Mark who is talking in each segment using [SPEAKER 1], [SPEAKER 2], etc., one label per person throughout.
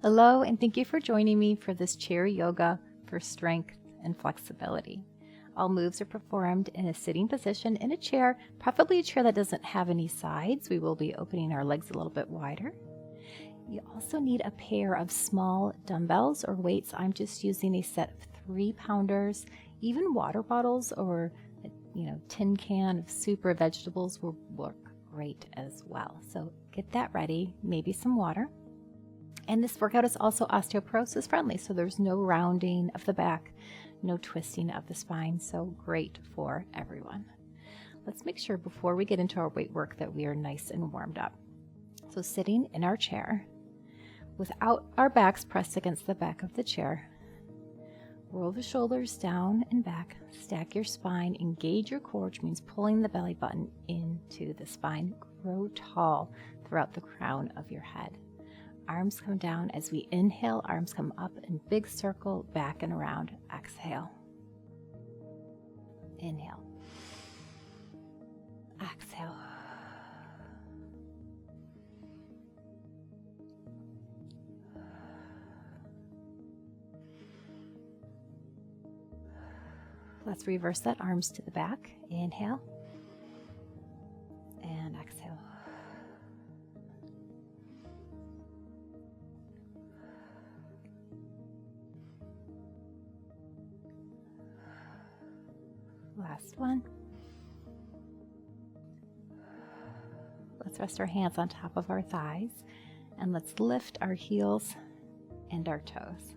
[SPEAKER 1] Hello, and thank you for joining me for this chair yoga for strength and flexibility. All moves are performed in a sitting position in a chair, preferably a chair that doesn't have any sides. We will be opening our legs a little bit wider. You also need a pair of small dumbbells or weights. I'm just using a set of 3-pounders. Even water bottles or tin can of soup or vegetables will work great as well. So get that ready, maybe some water. And this workout is also osteoporosis friendly, so there's no rounding of the back, no twisting of the spine, so great for everyone. Let's make sure before we get into our weight work that we are nice and warmed up. So sitting in our chair, without our backs pressed against the back of the chair, roll the shoulders down and back, stack your spine, engage your core, which means pulling the belly button into the spine. Grow tall throughout the crown of your head. Arms come down as we inhale, arms come up in big circle, back and around. Exhale. Inhale. Exhale. Let's reverse that, arms to the back. Inhale. And exhale. Last one. Let's rest our hands on top of our thighs and let's lift our heels and our toes.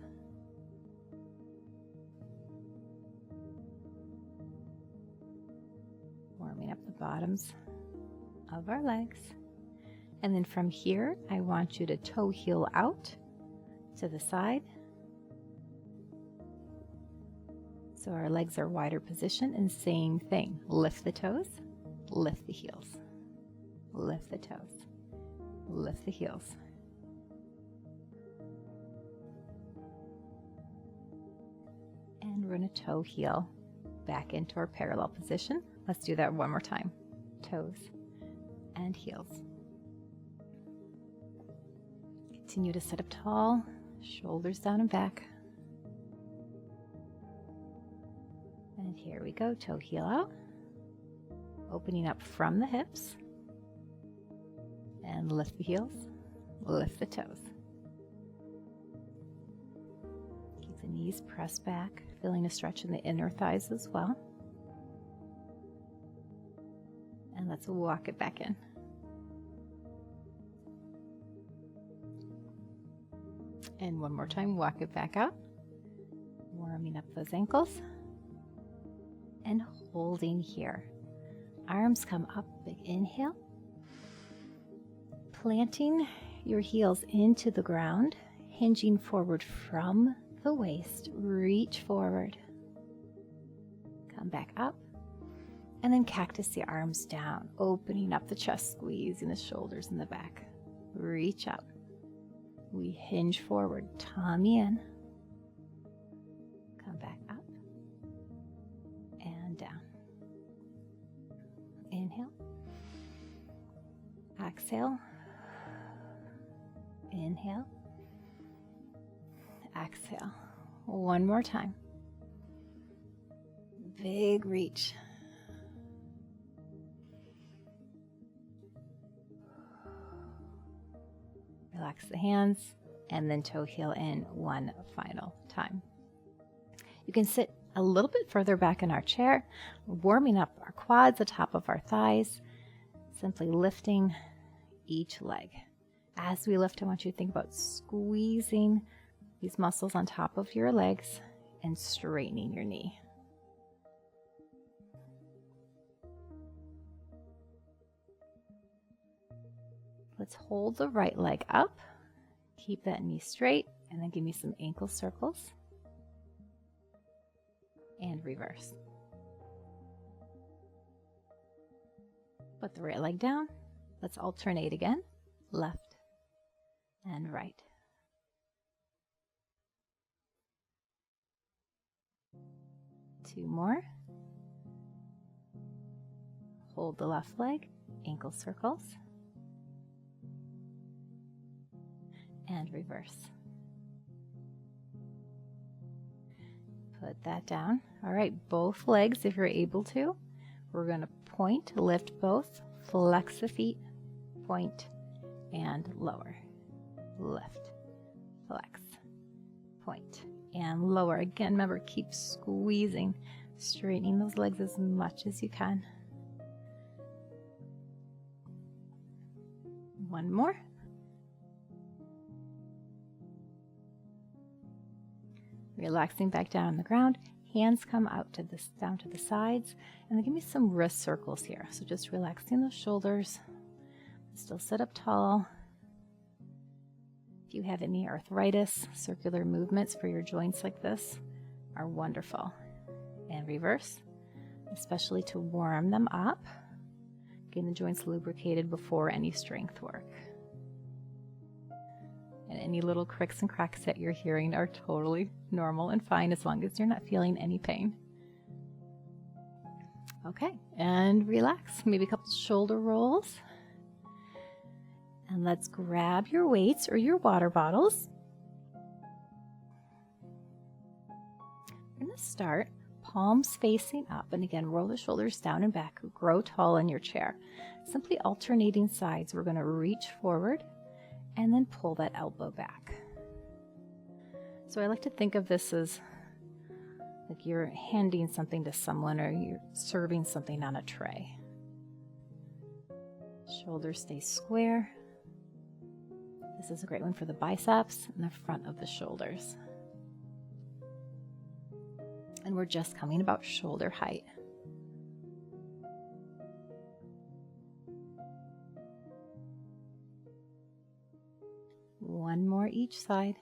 [SPEAKER 1] Warming up the bottoms of our legs. And then from here, I want you to toe heel out to the side. So our legs are wider position, and same thing. Lift the toes, lift the heels. Lift the toes, lift the heels. And we're going to toe heel back into our parallel position. Let's do that one more time. Toes and heels. Continue to sit up tall, shoulders down and back. And here we go, toe heel out, opening up from the hips, and lift the heels, lift the toes. Keep the knees pressed back, feeling a stretch in the inner thighs as well. And let's walk it back in. And one more time, walk it back out, warming up those ankles. And holding here. Arms come up, big inhale. Planting your heels into the ground, hinging forward from the waist. Reach forward. Come back up. And then cactus the arms down, opening up the chest, squeezing the shoulders in the back. Reach up. We hinge forward, tummy in. Come back up. Down. Inhale. Exhale. Inhale. Exhale. One more time. Big reach. Relax the hands and then toe heel in one final time. You can sit a little bit further back in our chair, warming up our quads, the top of our thighs, simply lifting each leg. As we lift, I want you to think about squeezing these muscles on top of your legs and straightening your knee. Let's hold the right leg up, keep that knee straight, and then give me some ankle circles. And reverse. Put the right leg down. Let's alternate again. Left and right. Two more. Hold the left leg, ankle circles. And reverse. Put that down. All right, both legs, if you're able to. We're going to point, lift both, flex the feet, point, and lower. Lift, flex, point, and lower. Again, remember, keep squeezing, straightening those legs as much as you can. One more. Relaxing back down on the ground. Hands come out to this, down to the sides, and then give me some wrist circles here. So just relaxing those shoulders. Still sit up tall. If you have any arthritis, circular movements for your joints like this are wonderful. And reverse, especially to warm them up, getting the joints lubricated before any strength work. And any little cricks and cracks that you're hearing are totally normal and fine as long as you're not feeling any pain. Okay, and relax. Maybe a couple shoulder rolls. And let's grab your weights or your water bottles. We're going to start palms facing up. And again, roll the shoulders down and back. Grow tall in your chair. Simply alternating sides. We're going to reach forward and then pull that elbow back. So I like to think of this as like you're handing something to someone or you're serving something on a tray. Shoulders stay square. This is a great one for the biceps and the front of the shoulders. And we're just coming about shoulder height. One more each side.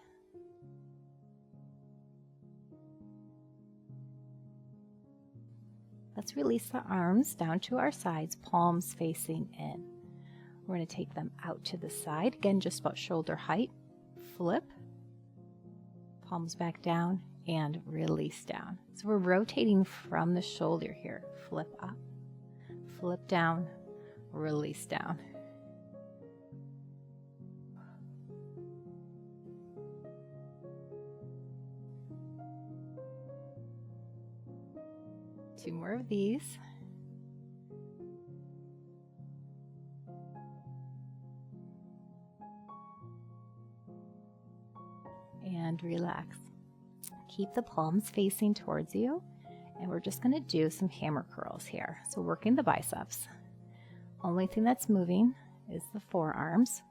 [SPEAKER 1] Let's release the arms down to our sides, palms facing in. We're going to take them out to the side. Again, just about shoulder height. Flip. Palms back down and release down. So we're rotating from the shoulder here. Flip up. Flip down. Release down. Two more of these. And relax. Keep the palms facing towards you, and we're just going to do some hammer curls here. So working the biceps. Only thing that's moving is the forearms,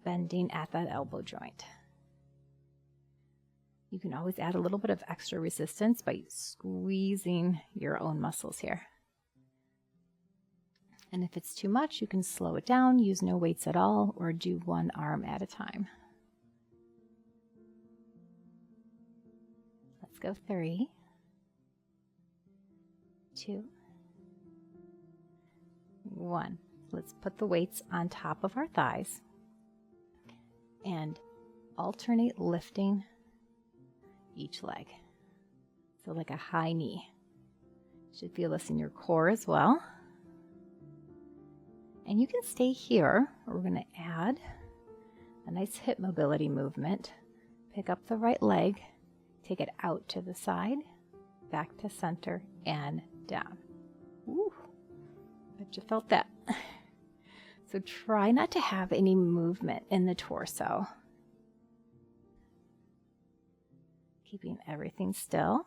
[SPEAKER 1] bending at that elbow joint. You can always add a little bit of extra resistance by squeezing your own muscles here. And if it's too much, you can slow it down, use no weights at all, or do one arm at a time. Let's go 3, 2, 1. Let's put the weights on top of our thighs and alternate lifting each leg. So like a high knee. You should feel this in your core as well. And you can stay here. We're going to add a nice hip mobility movement. Pick up the right leg, take it out to the side, back to center, and down. Ooh, bet you felt that. So try not to have any movement in the torso. Keeping everything still.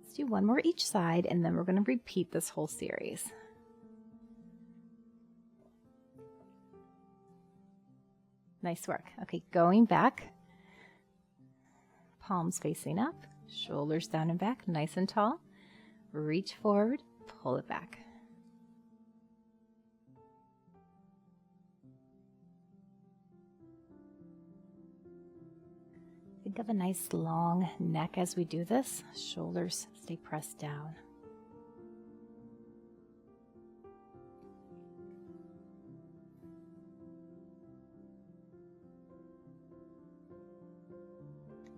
[SPEAKER 1] Let's do one more each side, and then we're going to repeat this whole series. Nice work. Okay, going back. Palms facing up, shoulders down and back, nice and tall. Reach forward, pull it back. Think of a nice long neck as we do this. Shoulders stay pressed down.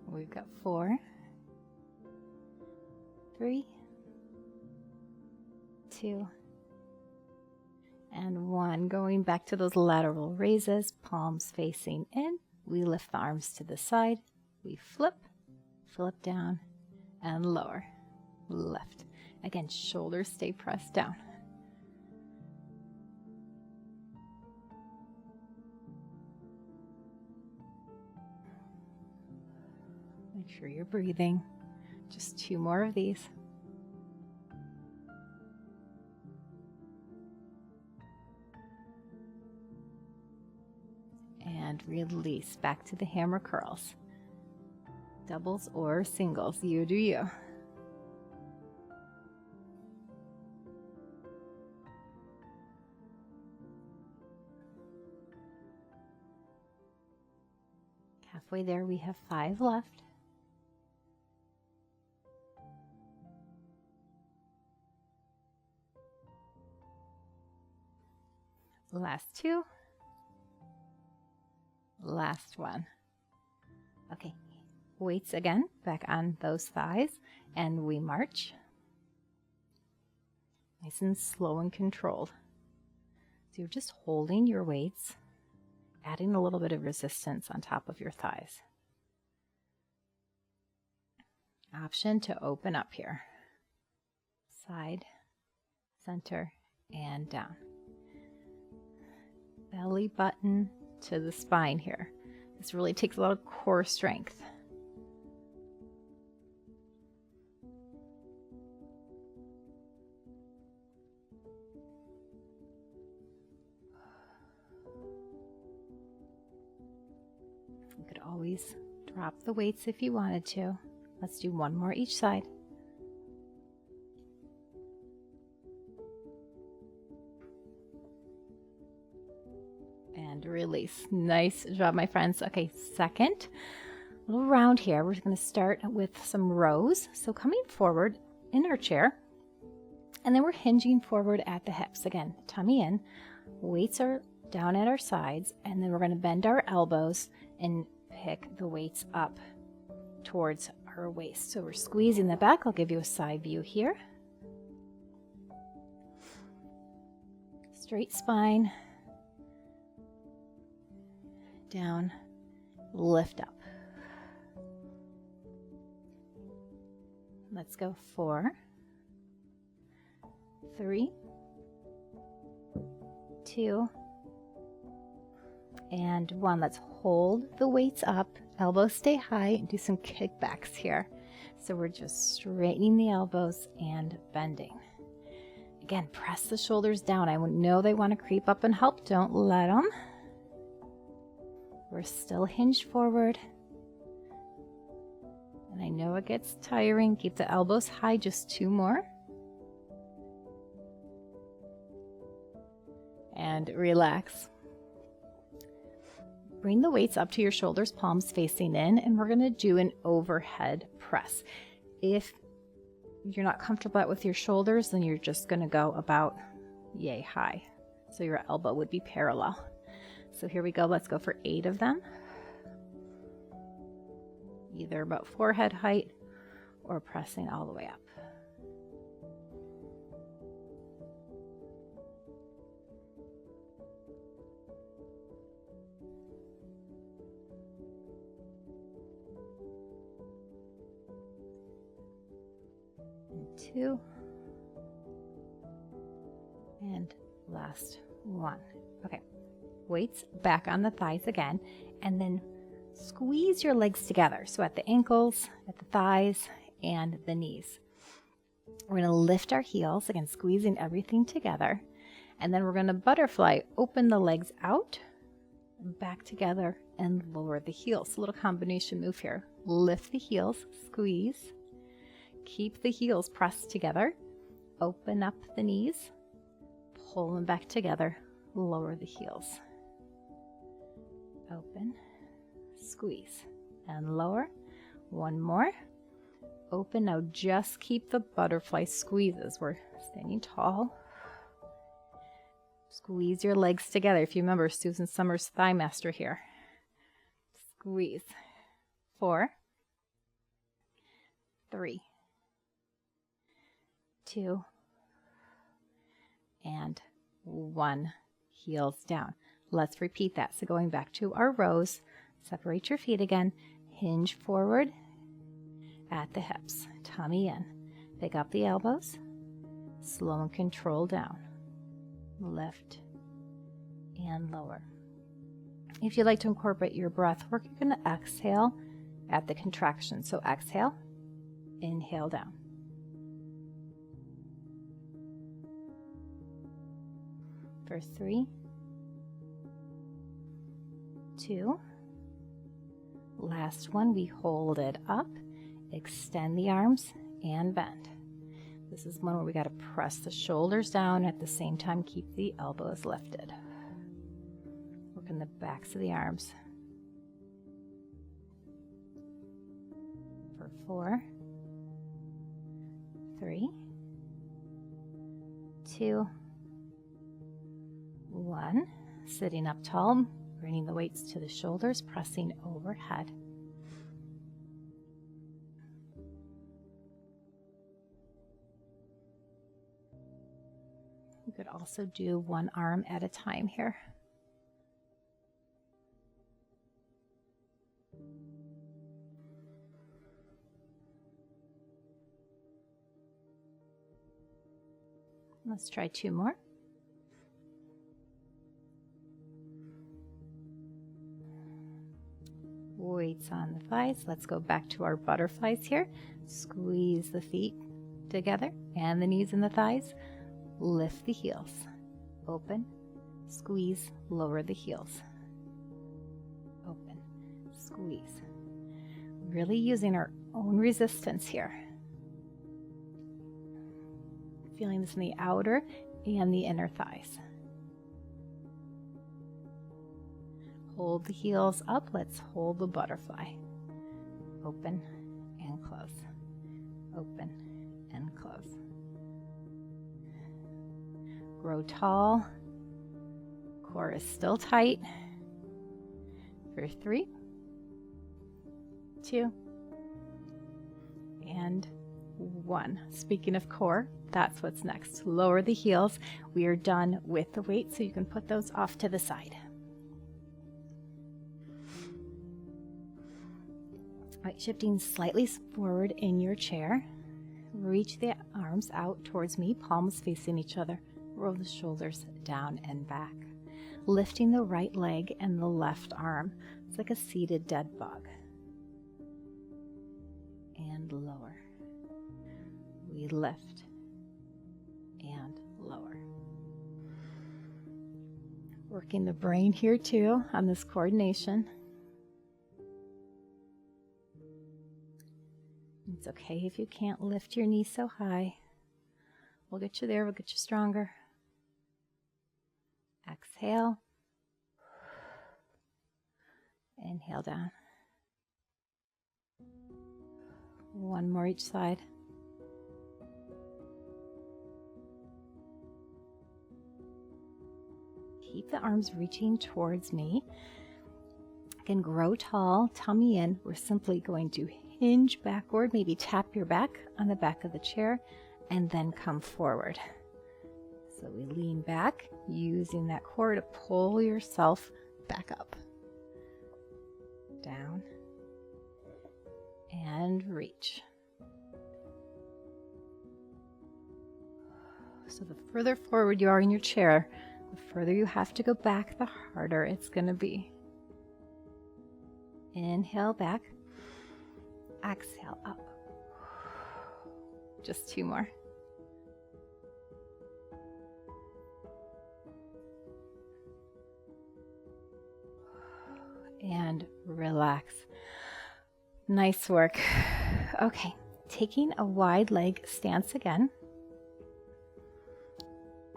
[SPEAKER 1] We've got 4, 3, 2, and 1. Going back to those lateral raises, palms facing in. We lift the arms to the side, We flip down, and lower, lift. Again, shoulders stay pressed down. Make sure you're breathing. Just 2 more of these. And release back to the hammer curls. Doubles or singles, you do you. Halfway there, we have 5 left. Last 2. Last 1. Okay, weights again, back on those thighs, and we march. Nice and slow and controlled. So you're just holding your weights, adding a little bit of resistance on top of your thighs. Option to open up here. Side, center, and down. Belly button to the spine here. This really takes a lot of core strength. You could always drop the weights if you wanted to. Let's do 1 more each side. And release. Nice job, my friends. Okay, second little round here. We're going to start with some rows. So coming forward in our chair, and then we're hinging forward at the hips. Again, tummy in, weights are down at our sides, and then we're going to bend our elbows and pick the weights up towards our waist. So we're squeezing the back. I'll give you a side view here. Straight spine. Down, lift up. Let's go 4, 3, 2, and 1. Let's hold the weights up, elbows stay high, and do some kickbacks here. So we're just straightening the elbows and bending. Again, press the shoulders down. I know they want to creep up and help. Don't let them. We're still hinged forward. And I know it gets tiring. Keep the elbows high, just 2 more. And relax. Bring the weights up to your shoulders, palms facing in, and we're going to do an overhead press. If you're not comfortable with your shoulders, then you're just going to go about yay high. So your elbow would be parallel. So here we go. Let's go for 8 of them. Either about forehead height or pressing all the way up. And 2. And last 1. Okay. Weights back on the thighs again, and then squeeze your legs together. So at the ankles, at the thighs, and the knees. We're going to lift our heels, again, squeezing everything together. And then we're going to butterfly, open the legs out, back together, and lower the heels. A little combination move here. Lift the heels, squeeze. Keep the heels pressed together. Open up the knees, pull them back together, lower the heels. Open, squeeze, and lower. 1 more. Open. Now just keep the butterfly squeezes. We're standing tall. Squeeze your legs together. If you remember Susan Summers' Thigh Master here. Squeeze. 4, 3, 2, and 1. Heels down. Let's repeat that. So going back to our rows, separate your feet again, Hinge forward at the hips, tummy in. Pick up the elbows, slow and control down. Lift and lower. If you'd like to incorporate your breath work, you're going to exhale at the contraction. So exhale, inhale down. For 3, 2, last one, we hold it up, extend the arms and bend. This is one where we got to press the shoulders down, at the same time keep the elbows lifted. Working the backs of the arms. For 4, 3, 2, 1. Sitting up tall, bringing the weights to the shoulders, pressing overhead. You could also do one arm at a time here. Let's try 2 more. Weights on the thighs. Let's go back to our butterflies here. Squeeze the feet together and the knees and the thighs. Lift the heels. Open, squeeze, lower the heels. Open, squeeze. Really using our own resistance here. Feeling this in the outer and the inner thighs. Hold the heels up. Let's hold the butterfly. Open and close. Open and close. Grow tall. Core is still tight. For 3, 2, and 1. Speaking of core, that's what's next. Lower the heels. We are done with the weight, so you can put those off to the side. All right, shifting slightly forward in your chair. Reach the arms out towards me, palms facing each other. Roll the shoulders down and back. Lifting the right leg and the left arm. It's like a seated dead bug. And lower. We lift and lower. Working the brain here too on this coordination. It's okay if you can't lift your knees so high. We'll get you there. We'll get you stronger. Exhale. Inhale down. One more each side. Keep the arms reaching towards me. Again, grow tall, tummy in. We're simply going to hinge backward, maybe tap your back on the back of the chair, and then come forward. So we lean back, using that core to pull yourself back up. Down. And reach. So the further forward you are in your chair, the further you have to go back, the harder it's going to be. Inhale back. Exhale up. Just 2 more. And relax. Nice work. Okay, taking a wide leg stance again.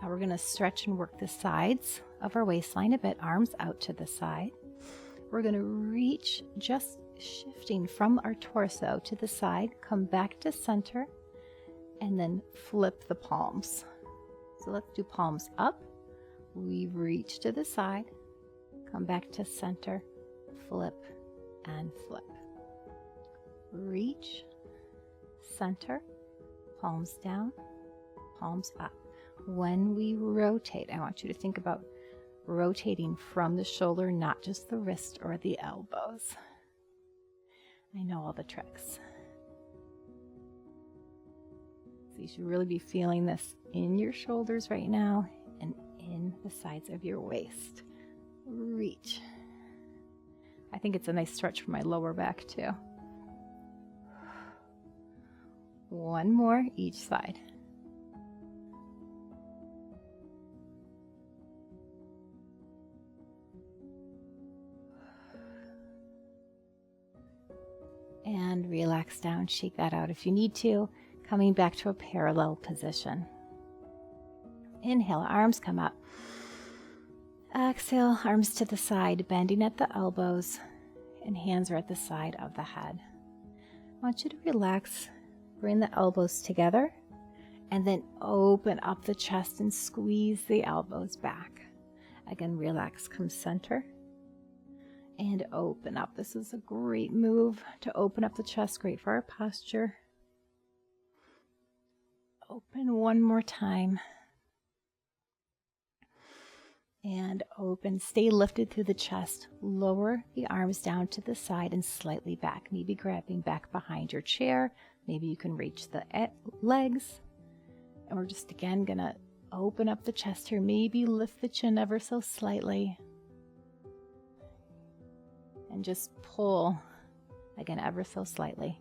[SPEAKER 1] Now we're going to stretch and work the sides of our waistline a bit, arms out to the side. We're going to reach, just shifting from our torso to the side, come back to center, and then flip the palms. So let's do palms up. We reach to the side, come back to center, flip, and flip. Reach, center, palms down, palms up. When we rotate, I want you to think about rotating from the shoulder, not just the wrist or the elbows. I know all the tricks. So you should really be feeling this in your shoulders right now and in the sides of your waist. Reach. I think it's a nice stretch for my lower back too. One more each side. And relax down, shake that out if you need to, coming back to a parallel position. Inhale, arms come up. Exhale, arms to the side, bending at the elbows, and hands are at the side of the head. I want you to relax, bring the elbows together, and then open up the chest and squeeze the elbows back. Again, relax, come center, and open up. This is a great move to open up the chest, great for our posture. Open one more time. And open. Stay lifted through the chest. Lower the arms down to the side and slightly back. Maybe grabbing back behind your chair. Maybe you can reach the legs. And we're just again going to open up the chest here. Maybe lift the chin ever so slightly. And just pull, again, ever so slightly.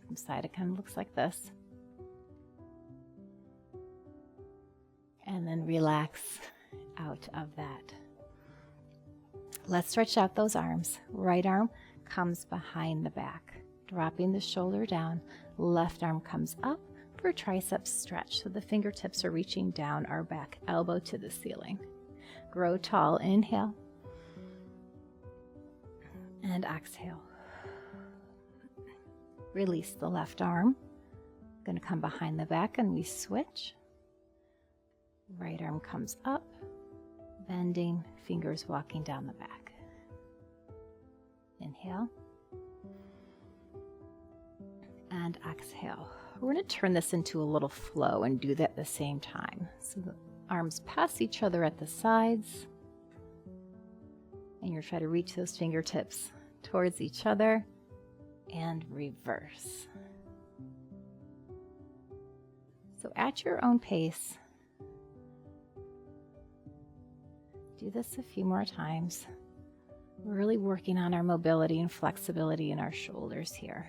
[SPEAKER 1] From side, it kind of looks like this. And then relax out of that. Let's stretch out those arms. Right arm comes behind the back, dropping the shoulder down. Left arm comes up for a tricep stretch. So the fingertips are reaching down our back, elbow to the ceiling. Grow tall. Inhale. And exhale. Release the left arm. Going to come behind the back and we switch. Right arm comes up, bending, fingers walking down the back. Inhale. And exhale. We're going to turn this into a little flow and do that at the same time. So the arms pass each other at the sides. And you're trying to reach those fingertips towards each other and reverse. So at your own pace, do this a few more times. We're really working on our mobility and flexibility in our shoulders here.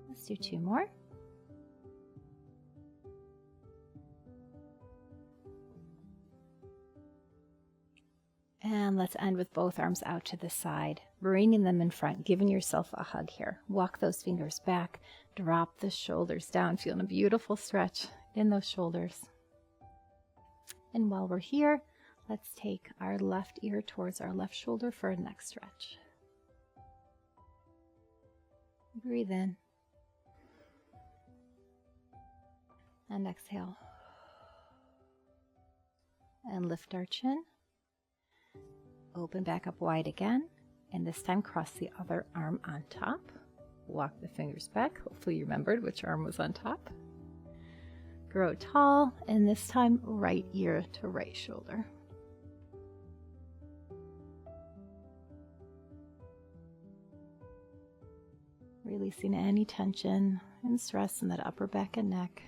[SPEAKER 1] Let's do two more. And let's end with both arms out to the side, bringing them in front, giving yourself a hug here. Walk those fingers back, drop the shoulders down, feeling a beautiful stretch in those shoulders. And while we're here, let's take our left ear towards our left shoulder for a neck stretch. Breathe in. And exhale. And lift our chin. Open back up wide again, and this time cross the other arm on top. Walk the fingers back. Hopefully you remembered which arm was on top. Grow tall, and this time right ear to right shoulder. Releasing any tension and stress in that upper back and neck.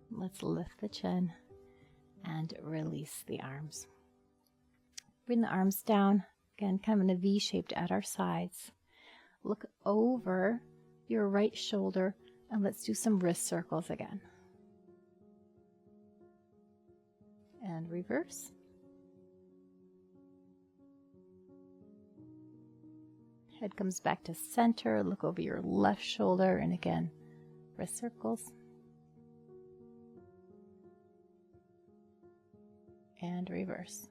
[SPEAKER 1] Let's lift the chin and release the arms. Bring the arms down, again, kind of in a V shaped at our sides. Look over your right shoulder and let's do some wrist circles again. And reverse. Head comes back to center, look over your left shoulder, and again, wrist circles. And reverse.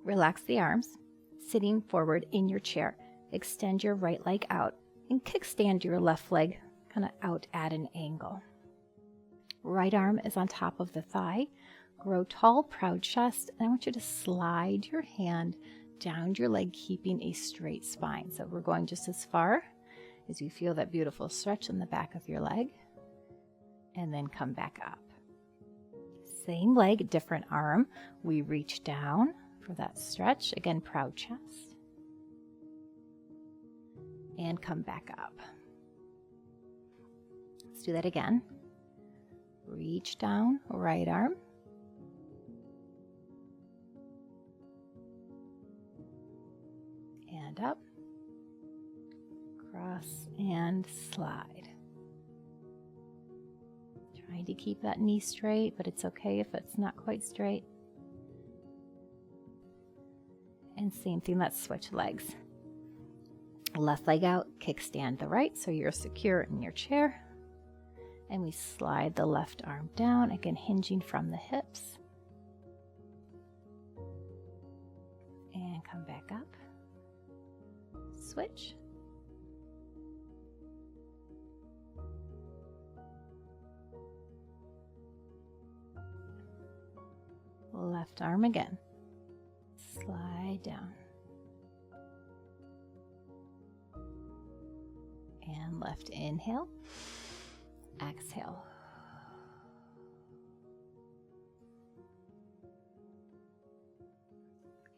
[SPEAKER 1] Relax the arms, sitting forward in your chair. Extend your right leg out and kickstand your left leg kind of out at an angle. Right arm is on top of the thigh. Grow tall, proud chest. And I want you to slide your hand down your leg, keeping a straight spine. So we're going just as far as you feel that beautiful stretch in the back of your leg. And then come back up. Same leg, different arm. We reach down for that stretch. Again, proud chest. And come back up. Let's do that again. Reach down, right arm. And up. Cross and slide. Trying to keep that knee straight, but it's okay if it's not quite straight. And same thing, let's switch legs. Left leg out, kickstand the right so you're secure in your chair. And we slide the left arm down, again hinging from the hips. And come back up. Switch. Left arm again. Slide down. And left inhale. Exhale.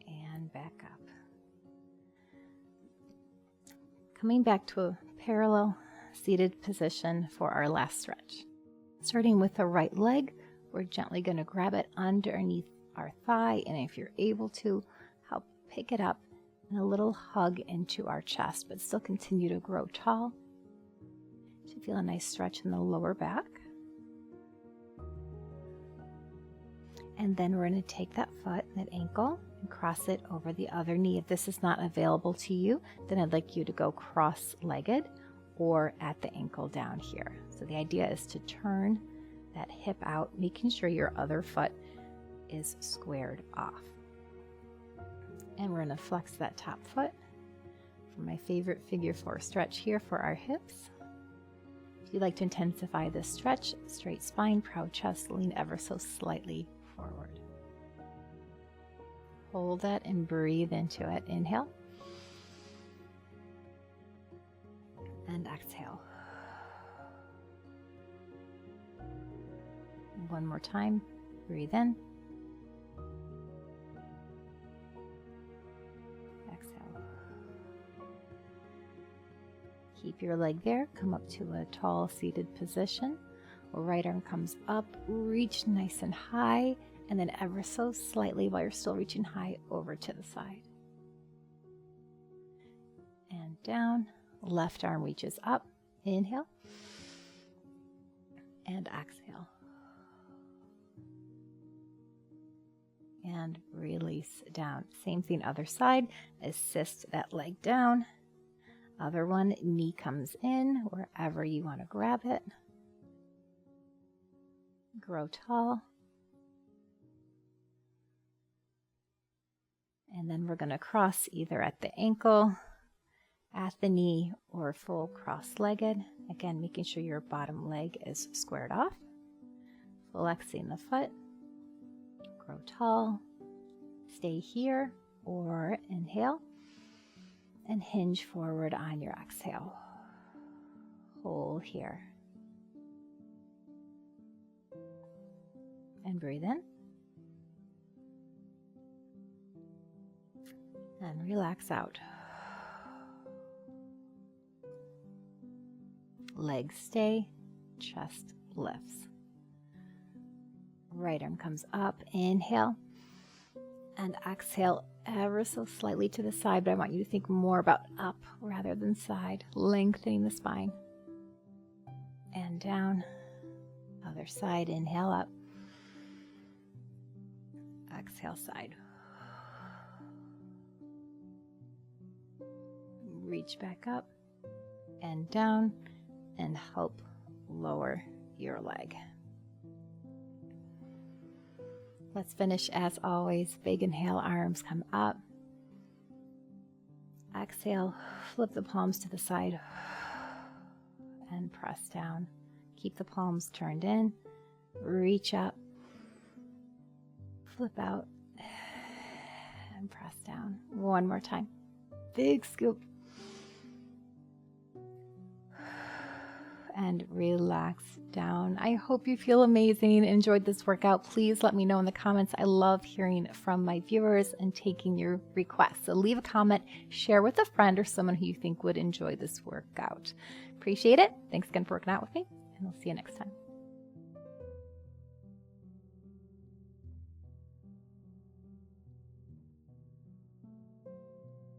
[SPEAKER 1] And back up. Coming back to a parallel seated position for our last stretch. Starting with the right leg, we're gently going to grab it underneath our thigh, and if you're able to, help pick it up and a little hug into our chest, but still continue to grow tall. To feel a nice stretch in the lower back. And then we're going to take that foot, that ankle, and cross it over the other knee. If this is not available to you, then I'd like you to go cross-legged or at the ankle down here. So the idea is to turn that hip out, making sure your other foot is squared off. And we're going to flex that top foot for my favorite figure 4 stretch here for our hips. If you'd like to intensify this stretch, straight spine, proud chest, lean ever so slightly forward. Hold that and breathe into it. Inhale. And exhale. One more time. Breathe in. Exhale. Keep your leg there. Come up to a tall seated position. Right arm comes up. Reach nice and high. And then ever so slightly, while you're still reaching high, over to the side. And down. Left arm reaches up. Inhale. And exhale. And release down. Same thing, other side. Assist that leg down. Other one, knee comes in wherever you want to grab it. Grow tall. And then we're going to cross either at the ankle, at the knee, or full cross-legged. Again, making sure your bottom leg is squared off. Flexing the foot. Grow tall. Stay here or inhale. And hinge forward on your exhale. Hold here. And breathe in. And relax out. Legs stay, chest lifts. Right arm comes up, inhale, and exhale ever so slightly to the side, but I want you to think more about up rather than side, lengthening the spine. And down, other side, inhale up, exhale side. Reach back up and down and help lower your leg. Let's finish as always. Big inhale, arms come up. Exhale, flip the palms to the side and press down. Keep the palms turned in. Reach up Flip out and press down. One more time. Big scoop. And relax down. I hope you feel amazing, enjoyed this workout. Please let me know in the comments. I love hearing from my viewers and taking your requests. So leave a comment, share with a friend or someone who you think would enjoy this workout. Appreciate it. Thanks again for working out with me, and I'll see you next time.